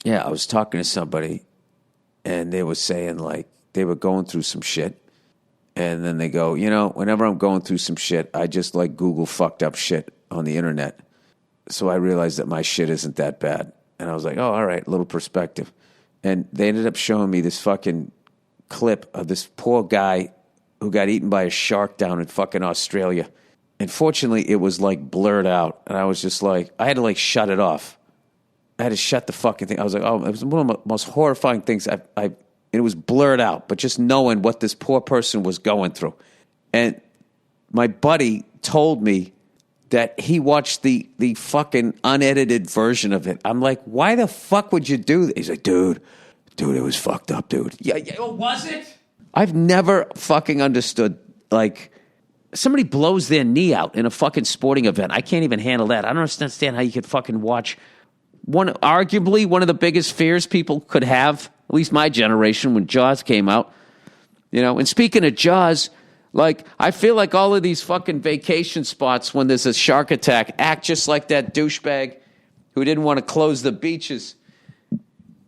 Yeah, I was talking to somebody, and they were saying, like, they were going through some shit. And then they go, whenever I'm going through some shit, I just, like, Google fucked up shit on the internet. So I realized that my shit isn't that bad. And I was like, oh, all right, a little perspective. And they ended up showing me this fucking clip of this poor guy who got eaten by a shark down in fucking Australia. And fortunately, it was, like, blurred out. And I was just like, I had to, like, shut it off. I had to shut the fucking thing. I was like, oh, it was one of the most horrifying things. It was blurred out, but just knowing what this poor person was going through. And my buddy told me that he watched the fucking unedited version of it. I'm like, why the fuck would you do that? He's like, dude, it was fucked up, dude. Yeah, was it? I've never fucking understood, like, somebody blows their knee out in a fucking sporting event. I can't even handle that. I don't understand how you could fucking watch arguably one of the biggest fears people could have, at least my generation, when Jaws came out. And speaking of Jaws, like, I feel like all of these fucking vacation spots when there's a shark attack act just like that douchebag who didn't want to close the beaches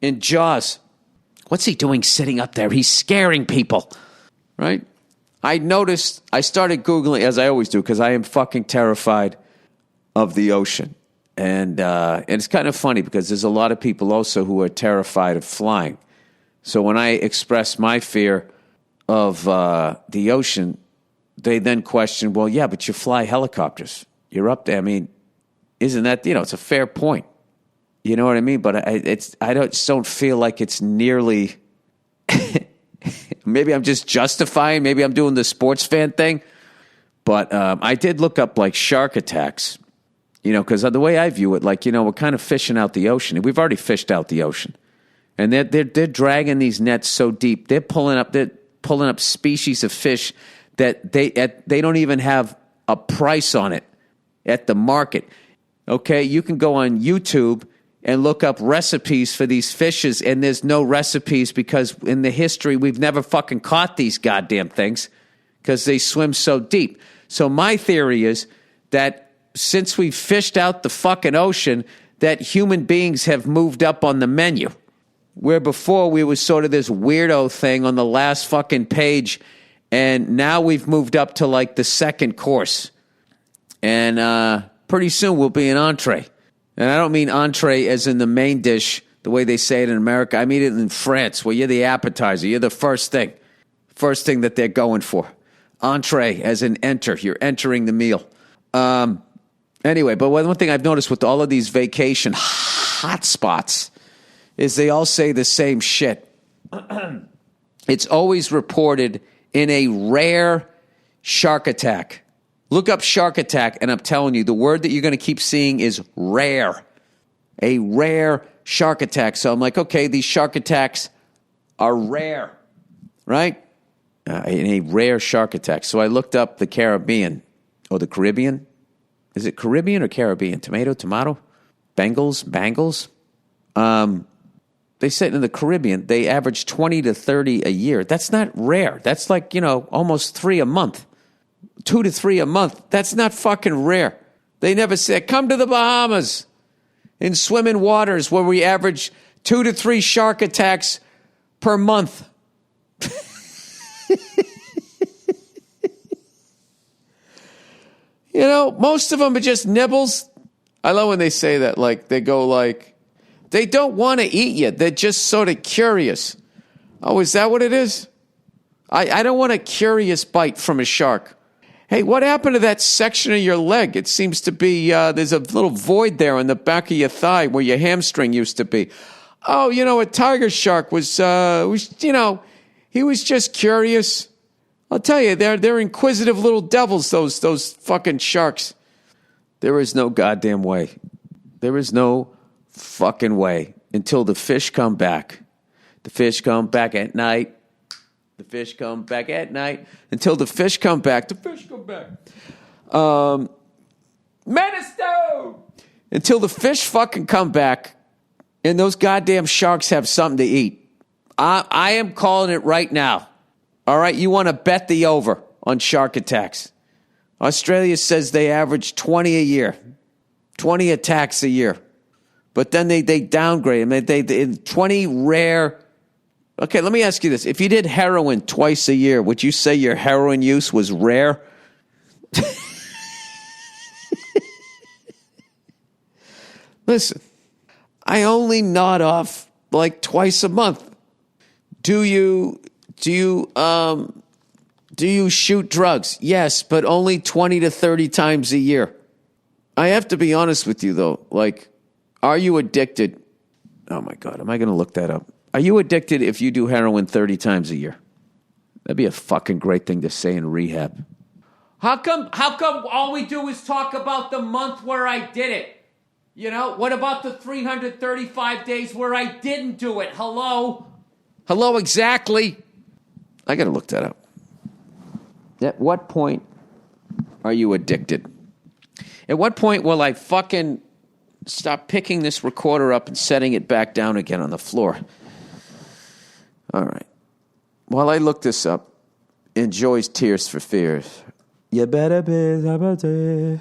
in Jaws. What's he doing sitting up there? He's scaring people, right? I started Googling, as I always do, because I am fucking terrified of the ocean. And it's kind of funny because there's a lot of people also who are terrified of flying. So when I express my fear of the ocean, they then question, well, yeah, but you fly helicopters. You're up there. I mean, isn't that, it's a fair point. You know what I mean? But I don't feel like it's nearly, maybe I'm just justifying, maybe I'm doing the sports fan thing. But I did look up, like, shark attacks. Because the way I view it, like, we're kind of fishing out the ocean. We've already fished out the ocean. And they're dragging these nets so deep. They're pulling up species of fish that they don't even have a price on it at the market. Okay, you can go on YouTube and look up recipes for these fishes, and there's no recipes because in the history we've never fucking caught these goddamn things because they swim so deep. So my theory is that since we've fished out the fucking ocean, that human beings have moved up on the menu. Where before we was sort of this weirdo thing on the last fucking page, and now we've moved up to, like, the second course. And pretty soon we'll be an entree. And I don't mean entree as in the main dish, the way they say it in America. I mean it in France, where you're the appetizer. You're the first thing that they're going for. Entree as in enter. You're entering the meal. Anyway, but one thing I've noticed with all of these vacation hotspots is they all say the same shit. It's always reported in a rare shark attack. Look up shark attack, and I'm telling you, the word that you're going to keep seeing is rare. A rare shark attack. So I'm like, okay, these shark attacks are rare, right? In a rare shark attack. So I looked up the Caribbean, or the Caribbean. Is it Caribbean or Caribbean? Tomato? Bengals? They said in the Caribbean, they average 20 to 30 a year. That's not rare. That's like, almost 3 a month. 2 to 3 a month. That's not fucking rare. They never said, come to the Bahamas and swim in waters where we average 2 to 3 shark attacks per month. Most of them are just nibbles. I love when they say that, like, they go like, they don't want to eat you. They're just sort of curious. Oh, is that what it is? I don't want a curious bite from a shark. Hey, what happened to that section of your leg? It seems to be, there's a little void there in the back of your thigh where your hamstring used to be. Oh, a tiger shark was he was just curious. I'll tell you, they're inquisitive little devils, those fucking sharks. There is no goddamn way. There is no fucking way until the fish come back. The fish come back at night. The fish come back at night. Until the fish come back. The fish come back. Minister! Until the fish fucking come back and those goddamn sharks have something to eat. I am calling it right now. All right, you want to bet the over on shark attacks. Australia says they average 20 a year. 20 attacks a year. But then they downgrade them. They 20 rare. Okay, let me ask you this. If you did heroin twice a year, would you say your heroin use was rare? Listen, I only nod off like twice a month. Do you shoot drugs? Yes, but only 20 to 30 times a year. I have to be honest with you, though. Like, are you addicted? Oh, my God. Am I going to look that up? Are you addicted if you do heroin 30 times a year? That'd be a fucking great thing to say in rehab. How come all we do is talk about the month where I did it? You know, what about the 335 days where I didn't do it? Hello, exactly. I got to look that up. At what point are you addicted? At what point will I fucking stop picking this recorder up and setting it back down again on the floor? All right. While I look this up, enjoys Tears for Fears. You better be somebody.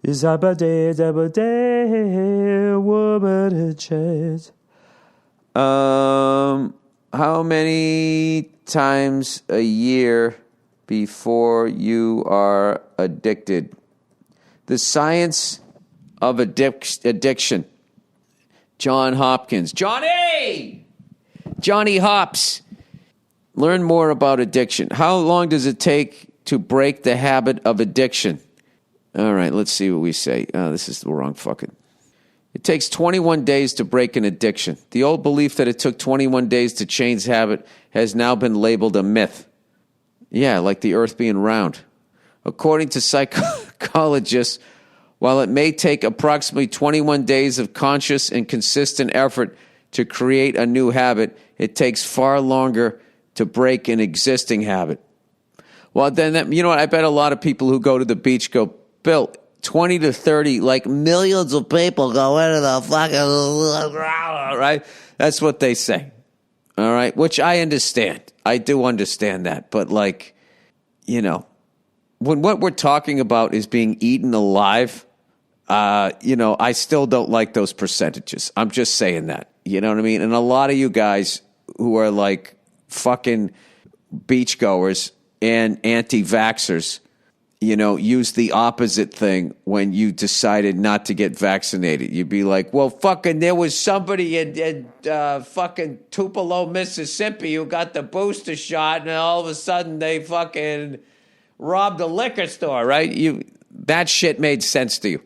Is somebody woman a chance? How many times a year before you are addicted? The Science of Addiction. John Hopkins. Johnny Hops. Learn more about addiction. How long does it take to break the habit of addiction? All right, let's see what we say. Oh, this is the wrong fucking. It takes 21 days to break an addiction. The old belief that it took 21 days to change habit has now been labeled a myth. Yeah, like the earth being round. According to psychologists, while it may take approximately 21 days of conscious and consistent effort to create a new habit, it takes far longer to break an existing habit. Well, then, you know what? I bet a lot of people who go to the beach go, Bill, 20 to 30, like millions of people go into the fucking, right? That's what they say. All right? Which I understand. I do understand that. But like, you know, when what we're talking about is being eaten alive, you know, I still don't like those percentages. I'm just saying that. You know what I mean? And a lot of you guys who are like fucking beachgoers and anti-vaxxers, you know, use the opposite thing when you decided not to get vaccinated. You'd be like, well, fucking there was somebody in fucking Tupelo, Mississippi who got the booster shot and all of a sudden they fucking robbed a liquor store, right? That shit made sense to you,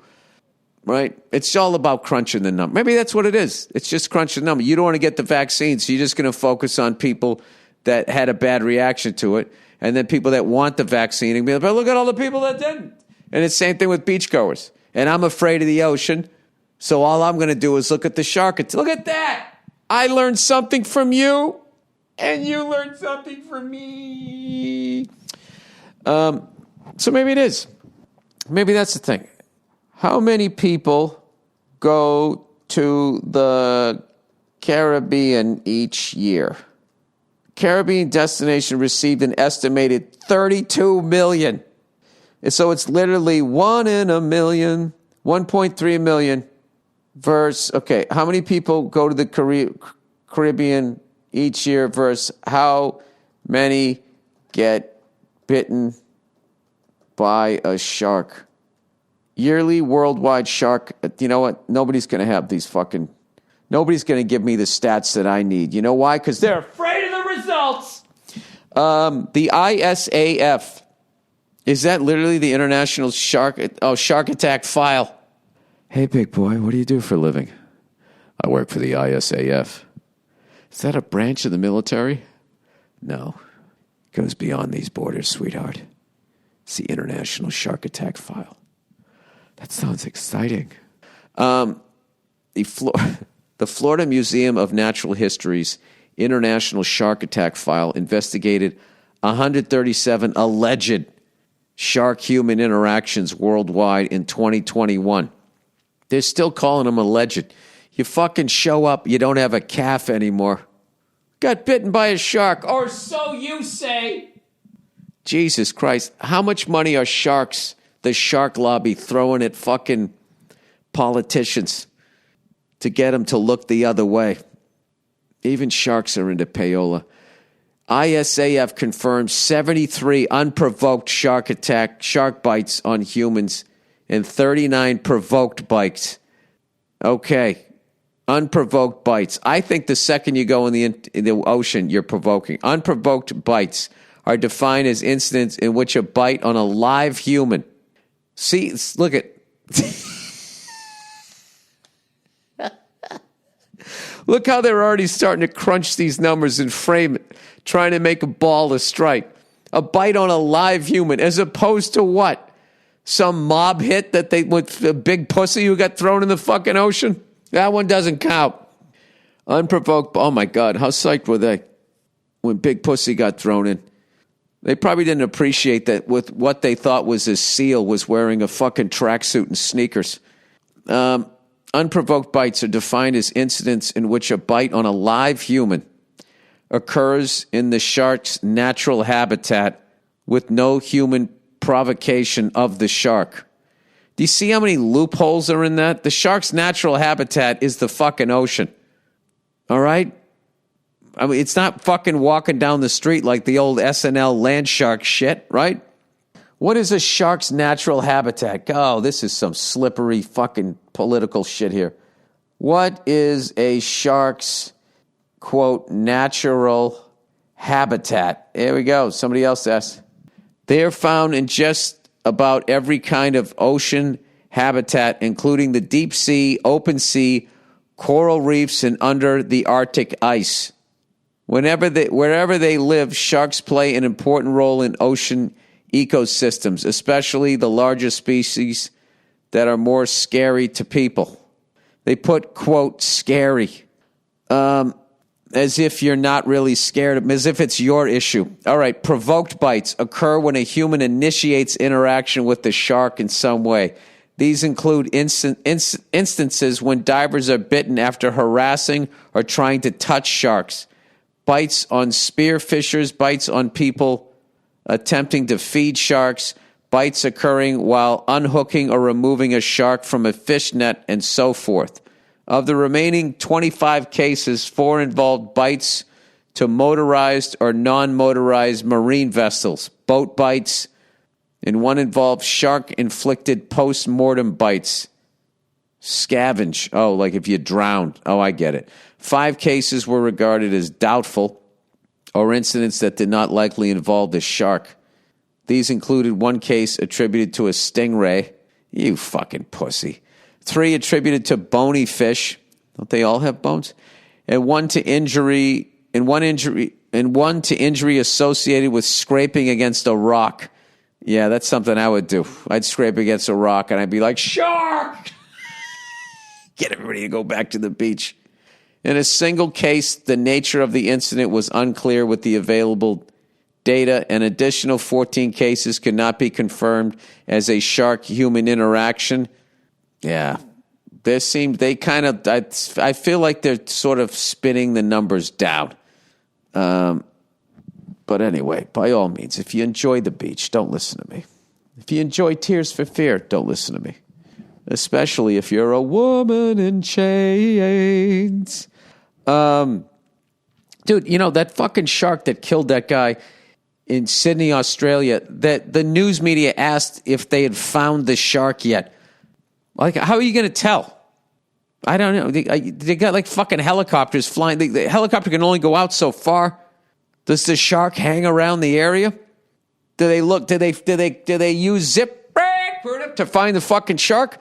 right? It's all about crunching the number. Maybe that's what it is. It's just crunching the number. You don't want to get the vaccine, so you're just going to focus on people that had a bad reaction to it. And then people that want the vaccine and be like, but look at all the people that didn't. And it's the same thing with beachgoers. And I'm afraid of the ocean. So all I'm going to do is look at the shark. Look at that. I learned something from you. And you learned something from me. So maybe it is. Maybe that's the thing. How many people go to the Caribbean each year? Caribbean destination received an estimated 32 million. And so it's literally 1 in a million, 1.3 million versus, okay, how many people go to the Caribbean each year versus how many get bitten by a shark? Yearly worldwide shark, you know what? Nobody's going to have these fucking, nobody's going to give me the stats that I need. You know why? Because they're afraid of the results. The ISAF, is that literally the International Shark Attack File? Hey, big boy, what do you do for a living? I work for the ISAF. Is that a branch of the military? No. It goes beyond these borders, sweetheart. It's the International Shark Attack File. That sounds exciting. The Florida Museum of Natural History's International Shark Attack File investigated 137 alleged shark-human interactions worldwide in 2021. They're still calling them alleged. You fucking show up, you don't have a calf anymore. Got bitten by a shark, or so you say. Jesus Christ, how much money are sharks, the shark lobby, throwing at fucking politicians? to get them to look the other way. Even sharks are into payola. ISAF confirmed 73 unprovoked shark bites on humans and 39 provoked bites. Okay, unprovoked bites. I think the second you go in the ocean, you're provoking. Unprovoked bites are defined as incidents in which a bite on a live human. See, look at... Look how they're already starting to crunch these numbers and frame it, trying to make a ball to strike. A bite on a live human, as opposed to what? Some mob hit that with a big pussy who got thrown in the fucking ocean? That one doesn't count. Unprovoked, oh my God, how psyched were they when Big Pussy got thrown in? They probably didn't appreciate that with what they thought was a seal was wearing a fucking tracksuit and sneakers. Unprovoked bites are defined as incidents in which a bite on a live human occurs in the shark's natural habitat with no human provocation of the shark. Do you see how many loopholes are in that? The shark's natural habitat is the fucking ocean. All right? I mean, it's not fucking walking down the street like the old SNL land shark shit, right? What is a shark's natural habitat? Oh, this is some slippery fucking political shit here. What is a shark's, quote, natural habitat? There we go. Somebody else asked. They are found in just about every kind of ocean habitat, including the deep sea, open sea, coral reefs, and under the Arctic ice. Wherever they live, sharks play an important role in ocean ecosystems, especially the larger species that are more scary to people. They put, quote, scary, as if you're not really scared, as if it's your issue. All right, provoked bites occur when a human initiates interaction with the shark in some way. These include instances when divers are bitten after harassing or trying to touch sharks, bites on spearfishers, bites on people attempting to feed sharks, bites occurring while unhooking or removing a shark from a fish net, and so forth. Of the remaining 25 cases, 4 involved bites to motorized or non-motorized marine vessels, boat bites, and 1 involved shark-inflicted post-mortem bites. Scavenge. Oh, like if you drowned. Oh, I get it. 5 cases were regarded as doubtful or incidents that did not likely involve the shark. These included 1 case attributed to a stingray. You fucking pussy. 3 attributed to bony fish. Don't they all have bones? And 1 to injury associated with scraping against a rock. Yeah, that's something I would do. I'd scrape against a rock and I'd be like, shark! Get everybody to go back to the beach. In a single case, the nature of the incident was unclear with the available data. An additional 14 cases could not be confirmed as a shark-human interaction. Yeah. I feel like they're sort of spinning the numbers down. But anyway, by all means, if you enjoy the beach, don't listen to me. If you enjoy Tears for Fear, don't listen to me. Especially if you're a woman in chains. Dude, you know, that fucking shark that killed that guy in Sydney, Australia, that the news media asked if they had found the shark yet. Like, how are you going to tell? I don't know. They got like fucking helicopters flying. The helicopter can only go out so far. Does the shark hang around the area? Do they use zip to find the fucking shark?